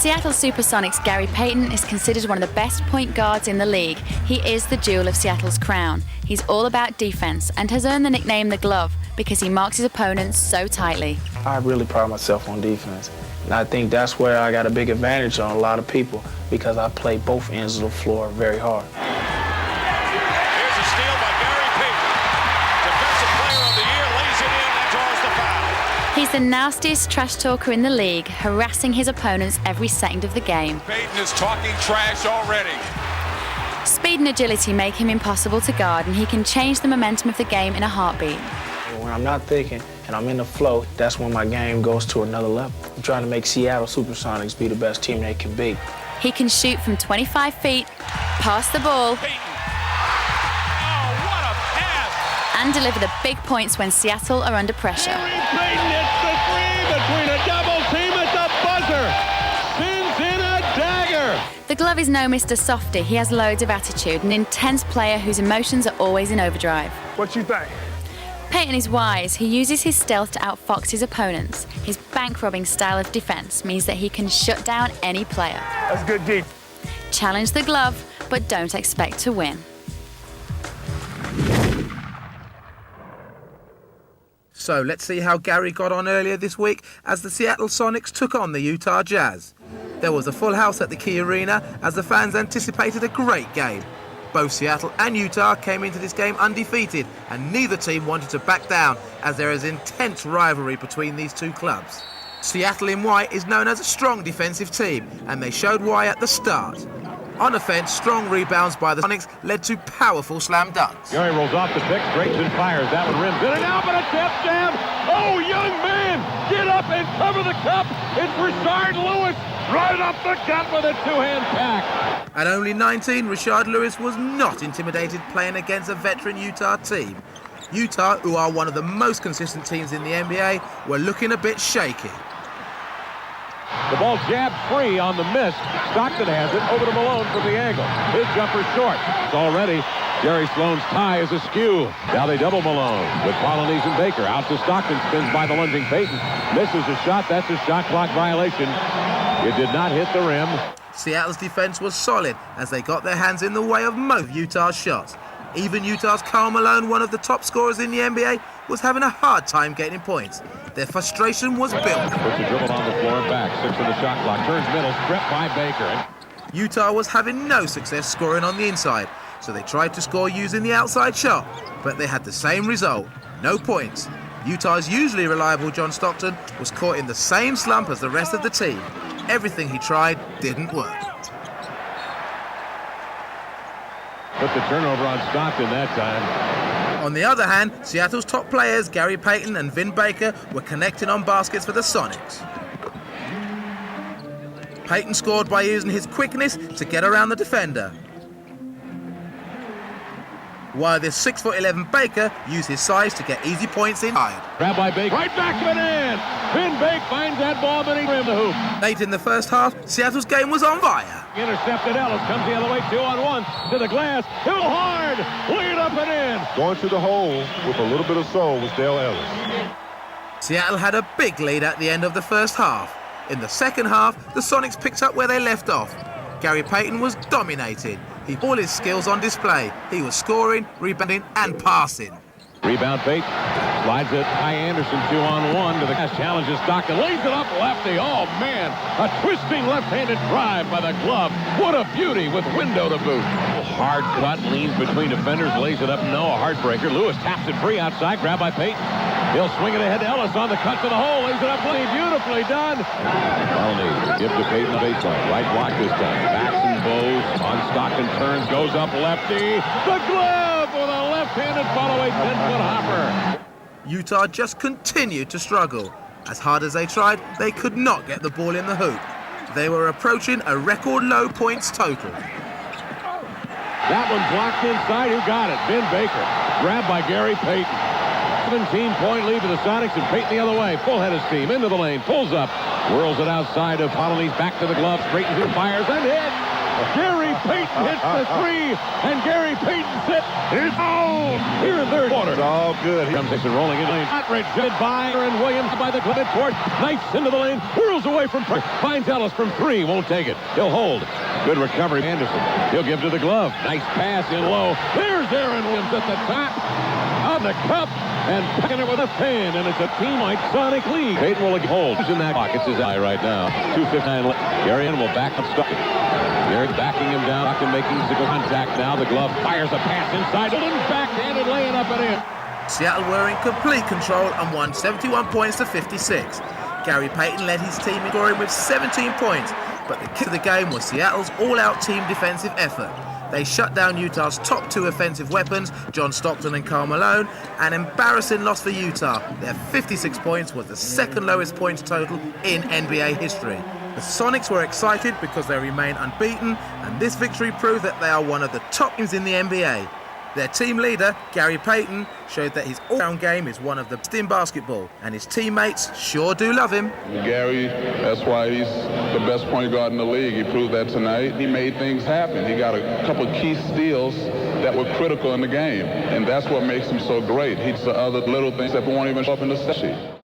Seattle Supersonics' Gary Payton is considered one of the best point guards in the league. He is the jewel of Seattle's crown. He's all about defense and has earned the nickname the Glove because he marks his opponents so tightly. I really pride myself on defense, and I think that's where I got a big advantage on a lot of people because I play both ends of the floor very hard. Here's a steal by Gary Payton. Defensive Player of the Year, lays it in and draws the foul. He's the nastiest trash talker in the league, harassing his opponents every second of the game. Payton is talking trash already. Speed and agility make him impossible to guard, and he can change the momentum of the game in a heartbeat. When I'm not thinking and I'm in the flow, that's when my game goes to another level. I'm trying to make Seattle Supersonics be the best team they can be. He can shoot from 25 feet, pass the ball, Payton. Oh, what a pass! and deliver the big points when Seattle are under pressure. Gary Payton hits the three between a double team at the buzzer. Sends in a dagger. The Glove is no Mr. Softy. He has loads of attitude, an intense player whose emotions are always in overdrive. What you think? Payton is wise. He uses his stealth to outfox his opponents. His bank-robbing style of defense means that he can shut down any player. That's good deep. Challenge the Glove, but don't expect to win. So let's see how Gary got on earlier this week as the Seattle Sonics took on the Utah Jazz. There was a full house at the Key Arena as the fans anticipated a great game. Both Seattle and Utah came into this game undefeated, and neither team wanted to back down as there is intense rivalry between these two clubs. Seattle in white is known as a strong defensive team, and they showed why at the start. On offense, strong rebounds by the Sonics led to powerful slam dunks. Gary rolls off the pick, straights and fires. That one rims in and out, but a tip jam. Oh, young man, get up and cover the cup. It's Rashard Lewis right up the gut with a two-hand pack. At only 19, Rashard Lewis was not intimidated playing against a veteran Utah team. Utah, who are one of the most consistent teams in the NBA, were looking a bit shaky. The ball jabbed free on the miss. Stockton has it over to Malone from the angle. His jumper short. It's already Jerry Sloan's tie is askew. Now they double Malone with Polynesian and Baker. Out to Stockton, spins by the lunging Payton. Misses a shot. That's a shot clock violation. It did not hit the rim. Seattle's defense was solid as they got their hands in the way of most Utah's shots. Even Utah's Karl Malone, one of the top scorers in the NBA, was having a hard time getting points. Their frustration was built. Puts a dribble on the floor and back. 6 on the shot clock. Turns middle. Stripped by Baker. Utah was having no success scoring on the inside, so they tried to score using the outside shot, but they had the same result. No points. Utah's usually reliable John Stockton was caught in the same slump as the rest of the team. Everything he tried didn't work. Put the turnover on Stockton that time. On the other hand, Seattle's top players, Gary Payton and Vin Baker, were connecting on baskets for the Sonics. Payton scored by using his quickness to get around the defender, while this 6'11" Baker used his size to get easy points inside. Grab by Baker. Right back to the end. Vin Baker finds that ball, but he rimmed the hoop. Late in the first half, Seattle's game was on fire. Intercepted Ellis. Comes the other way. 2-on-1 to the glass. Too hard. Lead up and in. Going to the hole with a little bit of soul was Dale Ellis. Seattle had a big lead at the end of the first half. In the second half, the Sonics picked up where they left off. Gary Payton was dominating. He had all his skills on display. He was scoring, rebounding, and passing. Rebound Payton. Slides it. Ty Anderson 2-on-1 to the glass. Challenges Stockton. Lays it up lefty. Oh, man. A twisting left-handed drive by the Glove. What a beauty with window to boot. Hard cut. Leans between defenders. Lays it up. No, a heartbreaker. Lewis taps it free outside. Grabbed by Payton. He'll swing it ahead to Ellis on the cut to the hole. Lays it up. Beautifully done. Malone gives to Payton the baseline. Right block this time. Backs and bows. On Stockton turns. Goes up lefty. The Glove with a left-handed follow-away 10-foot hopper. Utah just continued to struggle. As hard as they tried, they could not get the ball in the hoop. They were approaching a record low points total. That one blocked inside. Who got it? Ben Baker. Grabbed by Gary Payton. 17-point lead for the Sonics, and Payton the other way. Full head of steam. Into the lane. Pulls up. Whirls it outside of Polynesian. Back to the Glove. Straightens and fires and hits. Gary Payton hits the three, and Gary Payton sits. It's on here in third quarter. It's all good. Here comes Dixon rolling in lane. Not rejected by and Williams by the midcourt. Nice into the lane. Whirls away from finds Ellis from three. Won't take it. He'll hold. Good recovery. Anderson. He'll give to the glove. Nice pass in low. There's Aaron Williams at the top of the cup and picking it with a pin, and it's a team-wide Sonic lead. Payton will hold. Who's in that pocket? It's his eye right now. 2:59 left. Gary will back up Stockton. Gary backing him down. Stockton making the contact now. The glove fires a pass inside. Backhanded laying up and in. Seattle were in complete control and won 71 points to 56. Gary Payton led his team in scoring with 17 points, but the key to the game was Seattle's all-out team defensive effort. They shut down Utah's top two offensive weapons, John Stockton and Karl Malone, an embarrassing loss for Utah. Their 56 points was the second lowest points total in NBA history. The Sonics were excited because they remain unbeaten, and this victory proved that they are one of the top teams in the NBA. Their team leader, Gary Payton, showed that his all-round game is one of the best in basketball, and his teammates sure do love him. Gary, that's why he's the best point guard in the league. He proved that tonight. He made things happen. He got a couple of key steals that were critical in the game, and that's what makes him so great. He's the other little things that won't even show up in the stat sheet.